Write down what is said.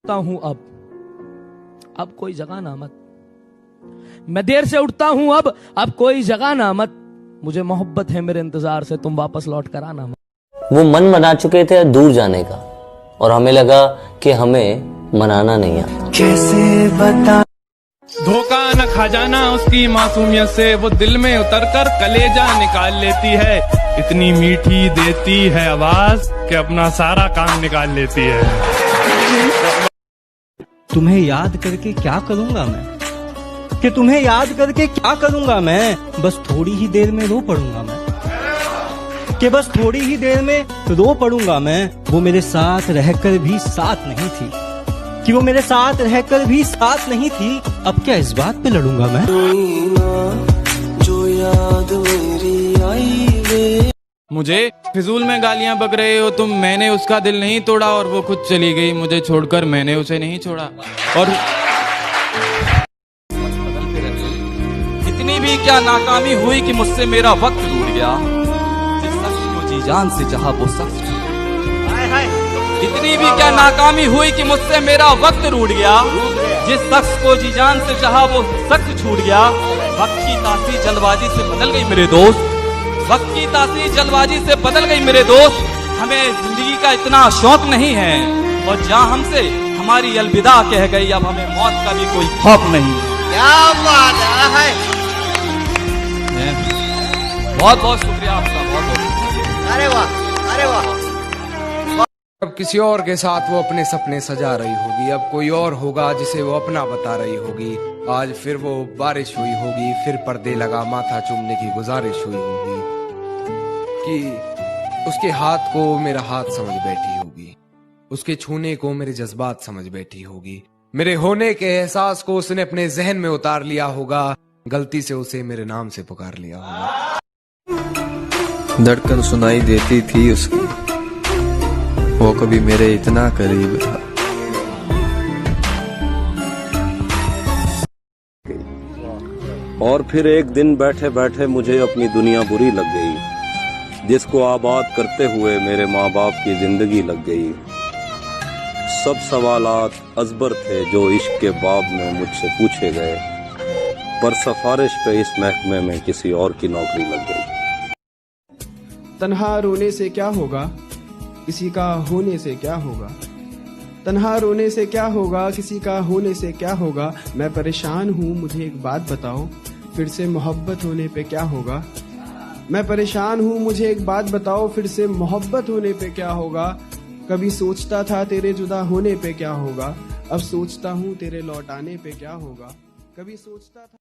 उठता हूं अब कोई जगाना मत। मैं देर से उठता हूं अब कोई जगाना मत। मुझे मोहब्बत है मेरे इंतजार से, तुम वापस लौट कर आना मत। वो मन बना चुके थे दूर जाने का, और हमें लगा कि हमें मनाना नहीं आता। कैसे बता धोखा न खा जाना उसकी मासूमियत से, वो दिल में उतर कर कलेजा निकाल लेती है। इतनी मीठी देती है आवाज कि अपना सारा काम निकाल लेती है। तुम्हें याद करके क्या करूंगा मैं, कि तुम्हें याद करके क्या करूंगा मैं। बस थोड़ी ही देर में रो पड़ूंगा मैं, कि बस थोड़ी ही देर में रो पड़ूंगा मैं। वो मेरे साथ रहकर भी साथ नहीं थी, कि वो मेरे साथ रहकर भी साथ नहीं थी। अब क्या इस बात पे लड़ूंगा मैं। जो याद मेरी आई वे। मुझे फिजूल में गालियां बक रहे हो तुम। मैंने उसका दिल नहीं तोड़ा और वो खुद चली गई मुझे छोड़कर, मैंने उसे नहीं छोड़ा। और इतनी भी क्या नाकामी हुई कि मुझसे मेरा वक्त रूठ गया। जिस शख्स को जी जान से चाहा वो शख्स। इतनी भी क्या नाकामी हुई कि मुझसे मेरा वक्त रूठ गया। जिस शख्स को जी जान से चाहा वो शख्स छूट गया। वक्त की तासीर जल्दबाजी से बदल गई मेरे दोस्त, वक्त की तासीर जल्दबाजी से बदल गई मेरे दोस्त। हमें जिंदगी का इतना शौक नहीं है, और जहाँ हमसे हमारी अलविदा कह गई, अब हमें मौत का भी कोई खौफ नहीं। क्या बात है। बहुत बहुत शुक्रिया आपका, बहुत बहुत। अरे वाह, अरे वाह। अब किसी और के साथ वो अपने सपने सजा रही होगी, अब कोई और होगा जिसे वो अपना बता रही होगी। आज फिर वो बारिश हुई होगी, फिर पर्दे लगा माथा चूमने की गुजारिश हुई होगी, कि उसके हाथ को मेरा हाथ समझ बैठी होगी, उसके छूने को मेरे जज्बात समझ बैठी होगी। मेरे होने के एहसास को उसने अपने जहन में उतार लिया होगा, गलती से उसे मेरे नाम से पुकार लिया होगा। धड़कन सुनाई देती थी उसकी, वो कभी मेरे इतना करीब था। और फिर एक दिन बैठे बैठे मुझे अपनी दुनिया बुरी लग गई, जिसको आबाद करते हुए मेरे माँ बाप की जिंदगी लग गई। सब सवालात अजबर थे जो इश्क के बाब में मुझसे पूछे गए, पर सिफारिश पे इस महकमे में किसी और की नौकरी लग गई। तन्हा रोने से क्या होगा, किसी का होने से क्या होगा। तन्हा रोने से क्या होगा, किसी का होने से क्या होगा। मैं परेशान हूँ मुझे एक बात बताओ, फिर से मोहब्बत होने पे क्या होगा। मैं परेशान हूँ मुझे एक बात बताओ, फिर से मोहब्बत होने पे क्या होगा। कभी सोचता था तेरे जुदा होने पे क्या होगा, अब सोचता हूँ तेरे लौट आने पे क्या होगा। कभी सोचता था